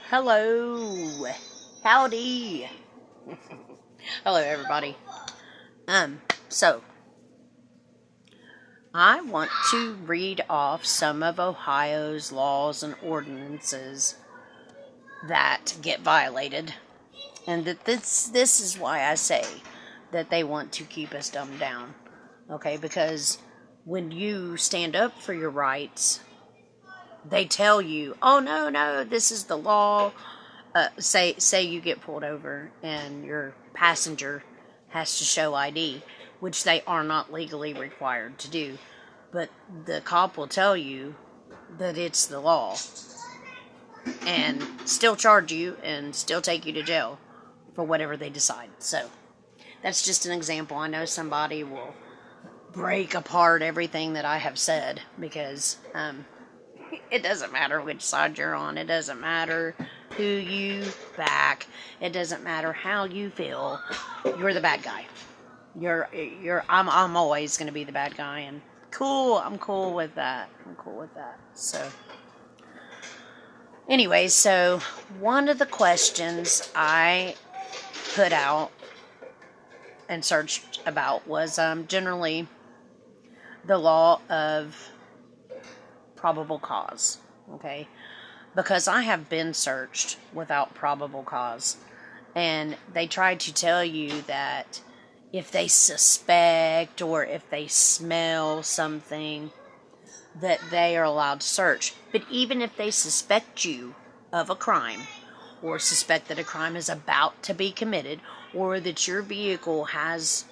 Hello. Howdy. Hello, everybody. So I want to read off some of Ohio's laws and ordinances that get violated, and that this is why I say that they want to keep us dumbed down. Okay, because when you stand up for your rights, they tell you, "Oh no, this is the law." Say you get pulled over and your passenger has to show ID, which they are not legally required to do, but the cop will tell you that it's the law and still charge you and still take you to jail for whatever they decide. So that's just an example. I know somebody will break apart everything that I have said because it doesn't matter which side you're on. It doesn't matter who you back. It doesn't matter how you feel. You're the bad guy. I'm always going to be the bad guy, and I'm cool with that. So anyway, so one of the questions I put out and searched about was generally the law of probable cause, okay? Because I have been searched without probable cause, and they try to tell you that if they suspect or if they smell something, that they are allowed to search. But even if they suspect you of a crime, or suspect that a crime is about to be committed, or that your vehicle has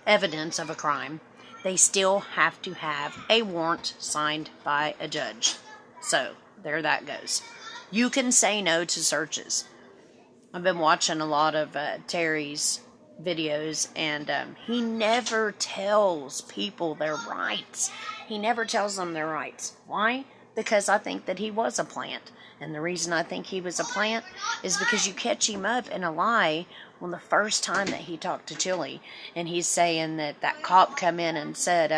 evidence of a crime, they still have to have a warrant signed by a judge. So, there that goes. You can say no to searches. I've been watching a lot of Terry's videos, and he never tells people their rights. He never tells them their rights. Why? Because I think that he was a plant. And the reason I think he was a plant is because you catch him up in a lie when the first time that he talked to Chili, and he's saying that cop come in and said,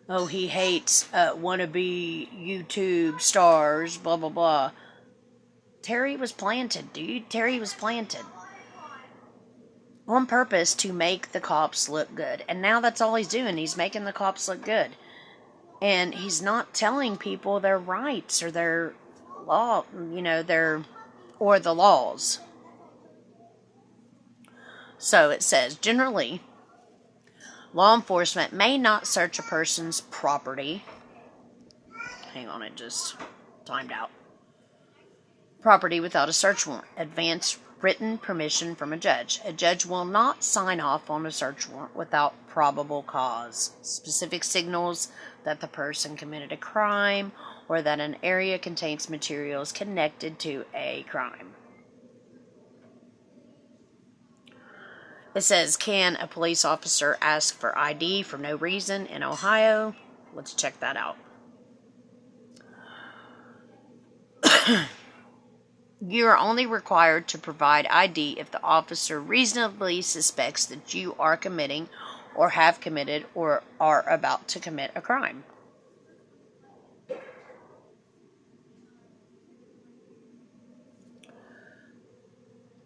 oh, he hates wannabe YouTube stars, blah, blah, blah. Terry was planted, dude. Terry was planted. On purpose to make the cops look good. And now that's all he's doing. He's making the cops look good. And he's not telling people their rights or their law, or the laws. So it says, generally, law enforcement may not search a person's property. Hang on, it just timed out. Property without a search warrant. Advance written permission from a judge. A judge will not sign off on a search warrant without probable cause. Specific signals that the person committed a crime or that an area contains materials connected to a crime. It says, can a police officer ask for ID for no reason in Ohio? Let's check that out. You are only required to provide ID if the officer reasonably suspects that you are committing or have committed or are about to commit a crime.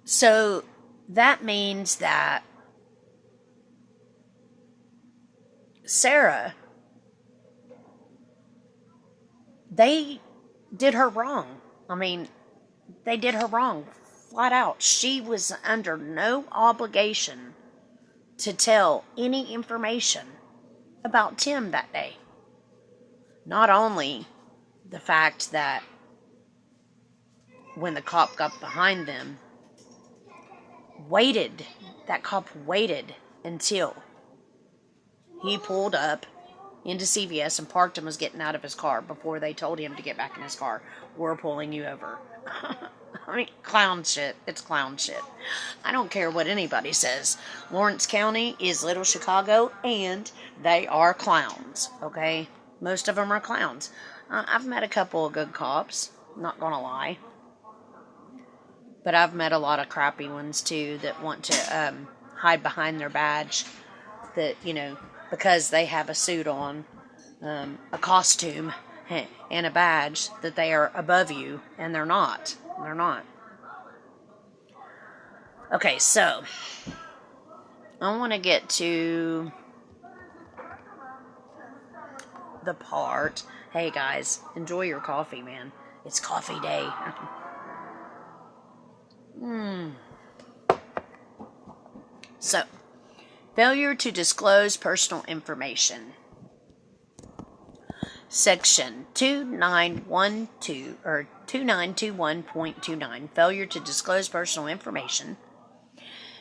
So that means that Sarah, they did her wrong. I mean, they did her wrong, flat out. She was under no obligation to tell any information about Tim that day. Not only the fact that when the cop got behind them, that cop waited until he pulled up into CVS and parked and was getting out of his car before they told him to get back in his car. We're pulling you over. I mean, clown shit. It's clown shit. I don't care what anybody says. Lawrence County is Little Chicago, and they are clowns, okay? Most of them are clowns. I've met a couple of good cops, not gonna lie. But I've met a lot of crappy ones, too, that want to hide behind their badge. That, because they have a suit on, a costume, and a badge that they are above you, and they're not. They're not. Okay, so I want to get to the part. Hey guys, enjoy your coffee, man. It's coffee day. So, failure to disclose personal information. Section 2912 or 2921.29, failure to disclose personal information.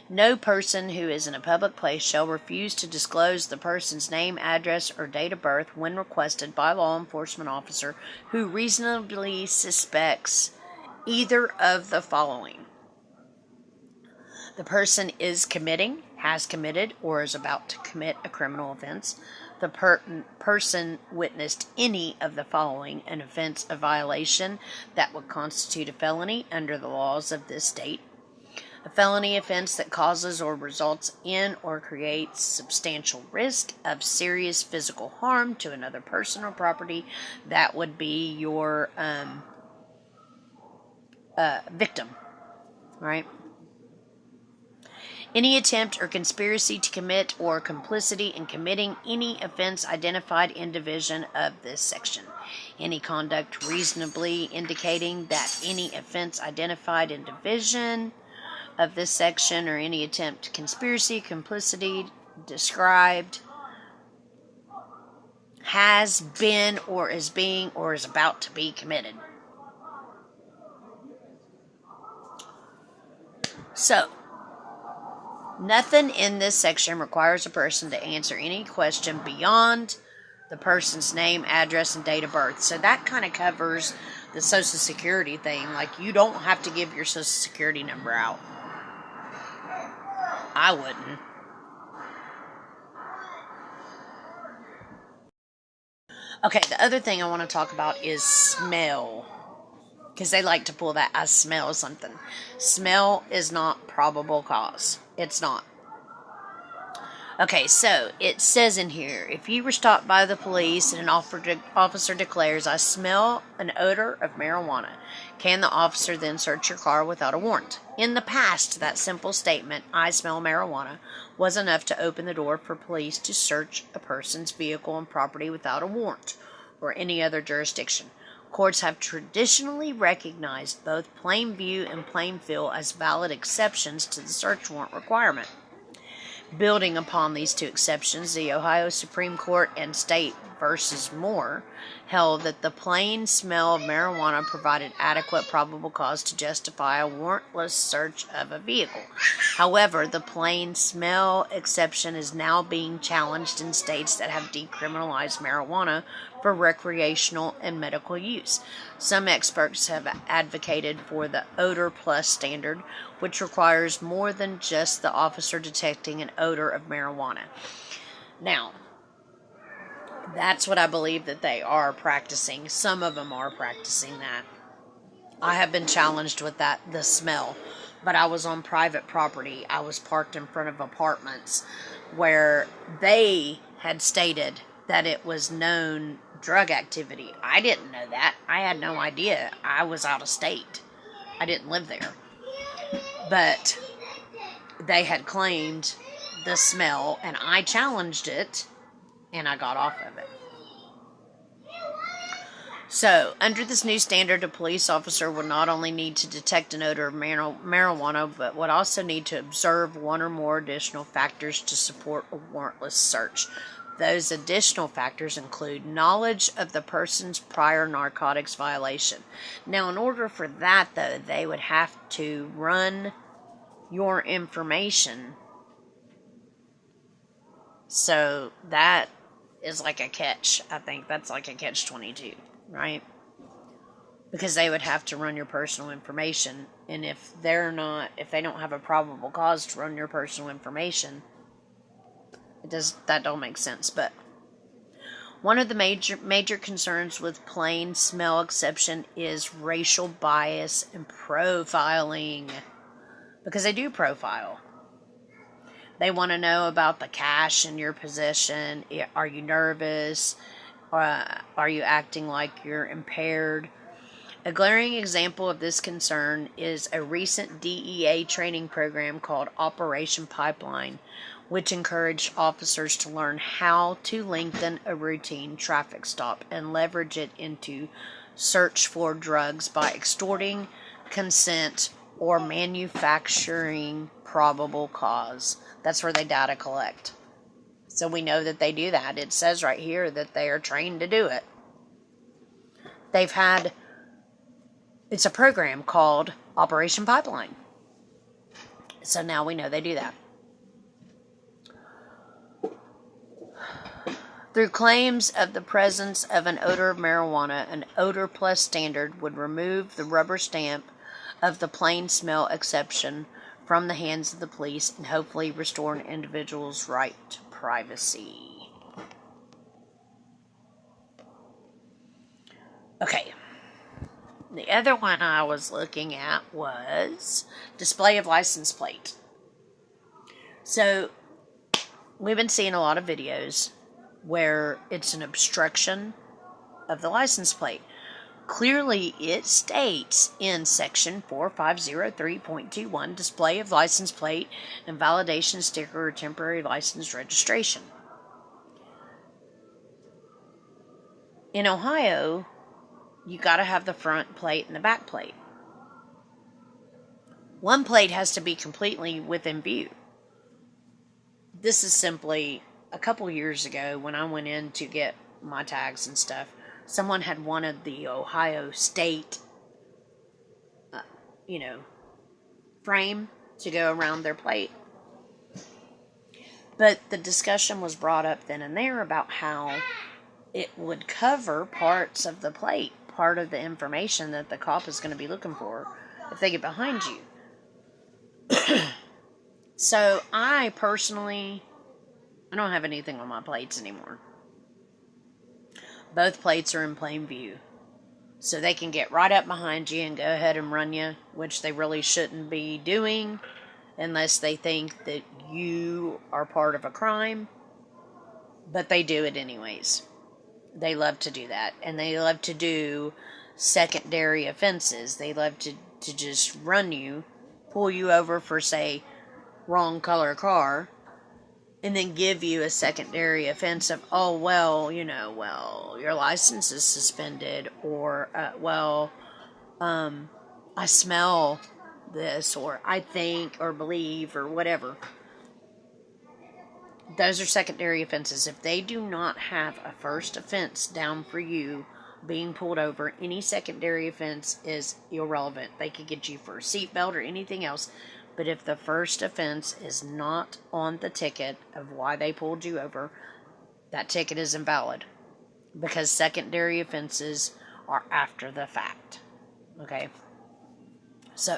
No person who is in a public place shall refuse to disclose the person's name, address, or date of birth when requested by a law enforcement officer who reasonably suspects either of the following. The person is committing, has committed, or is about to commit a criminal offense. The person witnessed any of the following: an offense, a violation that would constitute a felony under the laws of this state. A felony offense that causes or results in or creates substantial risk of serious physical harm to another person or property. That would be your victim, right? Any attempt or conspiracy to commit or complicity in committing any offense identified in division of this section. Any conduct reasonably indicating that any offense identified in division of this section, or any attempt, conspiracy, complicity described, has been or is being or is about to be committed. So, nothing in this section requires a person to answer any question beyond the person's name, address, and date of birth. So that kind of covers the Social Security thing. Like, you don't have to give your Social Security number out. I wouldn't. Okay, the other thing I want to talk about is smell. Because they like to pull that, I smell something. Smell is not probable cause. It's not. Okay, so it says in here, if you were stopped by the police and an officer declares, I smell an odor of marijuana, can the officer then search your car without a warrant? In the past, that simple statement, I smell marijuana, was enough to open the door for police to search a person's vehicle and property without a warrant or any other jurisdiction. Courts have traditionally recognized both plain view and plain feel as valid exceptions to the search warrant requirement. Building upon these two exceptions, the Ohio Supreme Court and State v. Moore held that the plain smell of marijuana provided adequate probable cause to justify a warrantless search of a vehicle. However, the plain smell exception is now being challenged in states that have decriminalized marijuana for recreational and medical use. Some experts have advocated for the odor plus standard, which requires more than just the officer detecting an odor of marijuana. Now, that's what I believe that they are practicing. Some of them are practicing that. I have been challenged with that, the smell. But I was on private property. I was parked in front of apartments where they had stated that it was known drug activity. I didn't know that. I had no idea. I was out of state. I didn't live there. But they had claimed the smell, and I challenged it, and I got off of it. So, under this new standard, a police officer would not only need to detect an odor of marijuana, but would also need to observe one or more additional factors to support a warrantless search. Those additional factors include knowledge of the person's prior narcotics violation. Now, in order for that, though, they would have to run your information. So, that is like a catch. I think that's like a catch-22, right? Because they would have to run your personal information. And if they don't have a probable cause to run your personal information, that don't make sense. But one of the major concerns with plain smell exception is racial bias and profiling, because they do profile. They want to know about the cash in your possession. Are you nervous? Are you acting like you're impaired? A glaring example of this concern is a recent DEA training program called Operation Pipeline, which encouraged officers to learn how to lengthen a routine traffic stop and leverage it into search for drugs by extorting consent or manufacturing probable cause. That's where they data collect. So we know that they do that. It says right here that they are trained to do it. It's a program called Operation Pipeline. So now we know they do that. Through claims of the presence of an odor of marijuana, an odor plus standard would remove the rubber stamp of the plain smell exception from the hands of the police and hopefully restore an individual's right to privacy. Okay. The other one I was looking at was display of license plate. So, we've been seeing a lot of videos where it's an obstruction of the license plate. Clearly, it states in section 4503.21, display of license plate and validation sticker or temporary license registration. In Ohio, you got to have the front plate and the back plate. One plate has to be completely within view. This is simply a couple years ago when I went in to get my tags and stuff. Someone had wanted the Ohio State, frame to go around their plate. But the discussion was brought up then and there about how it would cover parts of the plate, part of the information that the cop is going to be looking for if they get behind you. So I personally, I don't have anything on my plates anymore. Both plates are in plain view. So they can get right up behind you and go ahead and run you, which they really shouldn't be doing unless they think that you are part of a crime. But they do it anyways. They love to do that. And they love to do secondary offenses. They love to just run you, pull you over for, say, wrong color car, and then give you a secondary offense of, your license is suspended, or, I smell this, or I think, or believe, or whatever. Those are secondary offenses. If they do not have a first offense down for you being pulled over, any secondary offense is irrelevant. They could get you for a seatbelt or anything else. But if the first offense is not on the ticket of why they pulled you over, that ticket is invalid. Because secondary offenses are after the fact. Okay? So,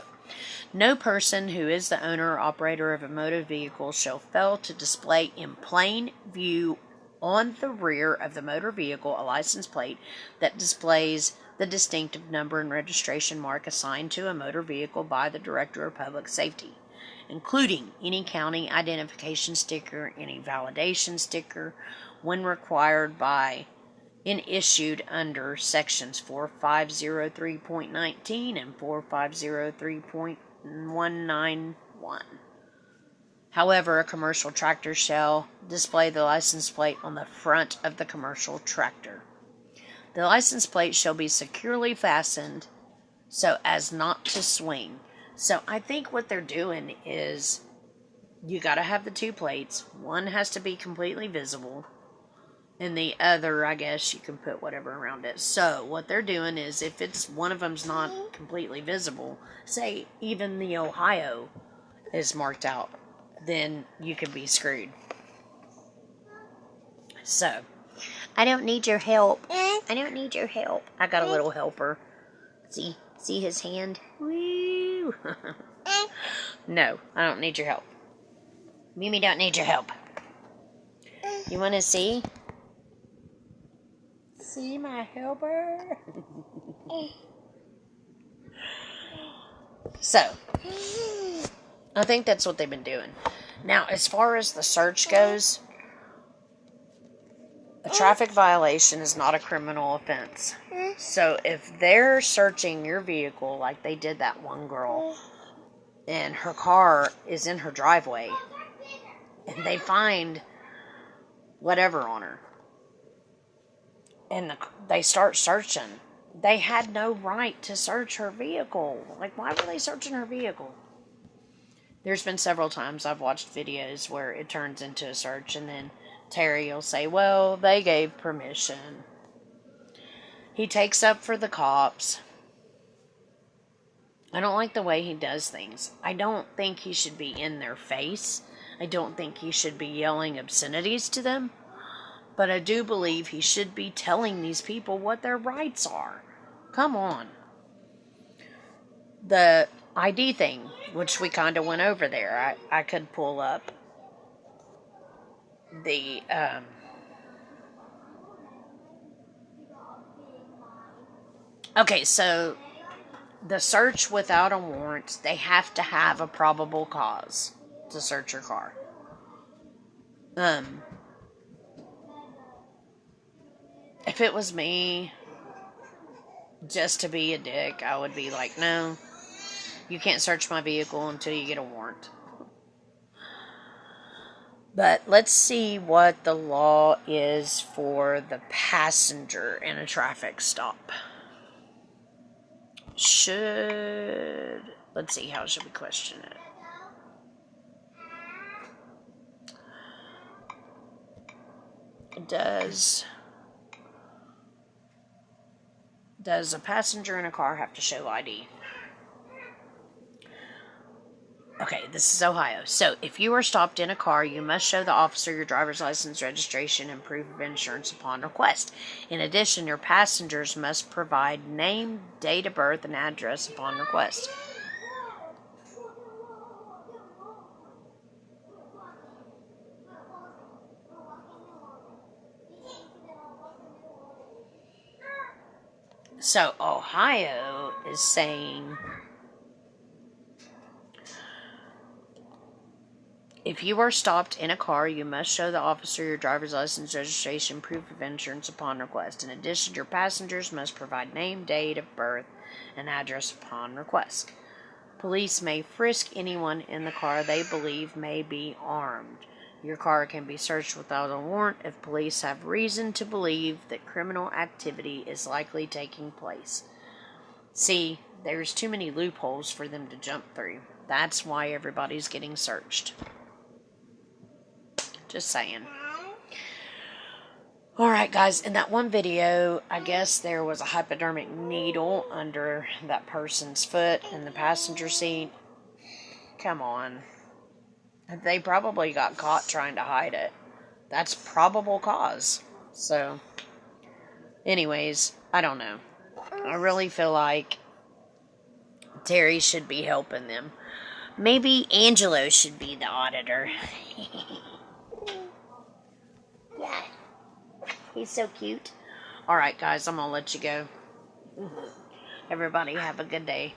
no person who is the owner or operator of a motor vehicle shall fail to display in plain view on the rear of the motor vehicle a license plate that displays the distinctive number and registration mark assigned to a motor vehicle by the Director of Public Safety, including any county identification sticker, any validation sticker, when required by and issued under sections 4503.19 and 4503.191. However, a commercial tractor shall display the license plate on the front of the commercial tractor. The license plate shall be securely fastened so as not to swing. So I think what they're doing is you got to have the two plates. One has to be completely visible, and the other, I guess, you can put whatever around it. So what they're doing is if it's one of them's not completely visible, say even the Ohio is marked out, then you could be screwed. So, I don't need your help. I don't need your help. I got a little helper. See his hand? Woo! No, I don't need your help. Mimi don't need your help. You want to see? See my helper? So, I think that's what they've been doing. Now, as far as the search goes, a traffic violation is not a criminal offense. So if they're searching your vehicle like they did that one girl, and her car is in her driveway, and they find whatever on her, and they start searching, they had no right to search her vehicle. Like, why were they searching her vehicle? There's been several times I've watched videos where it turns into a search, and then Terry will say, well, they gave permission. He takes up for the cops. I don't like the way he does things. I don't think he should be in their face. I don't think he should be yelling obscenities to them. But I do believe he should be telling these people what their rights are. Come on. The ID thing, which we kind of went over there. I could pull up the... Okay, so... the search without a warrant, they have to have a probable cause to search your car. If it was me, just to be a dick, I would be like, no, you can't search my vehicle until you get a warrant. But let's see what the law is for the passenger in a traffic stop. Let's see, how should we question it? Does a passenger in a car have to show ID? Okay, this is Ohio. So, if you are stopped in a car, you must show the officer your driver's license, registration, and proof of insurance upon request. In addition, your passengers must provide name, date of birth, and address upon request. So, Ohio is saying... if you are stopped in a car, you must show the officer your driver's license, registration, proof of insurance upon request. In addition, your passengers must provide name, date of birth, and address upon request. Police may frisk anyone in the car they believe may be armed. Your car can be searched without a warrant if police have reason to believe that criminal activity is likely taking place. See, there's too many loopholes for them to jump through. That's why everybody's getting searched. Just saying. Alright guys, in that one video, I guess there was a hypodermic needle under that person's foot in the passenger seat. Come on. They probably got caught trying to hide it. That's probable cause. So, anyways, I don't know. I really feel like Terry should be helping them. Maybe Angelo should be the auditor. Yeah. He's so cute. Alright, guys, I'm gonna let you go. Everybody have a good day.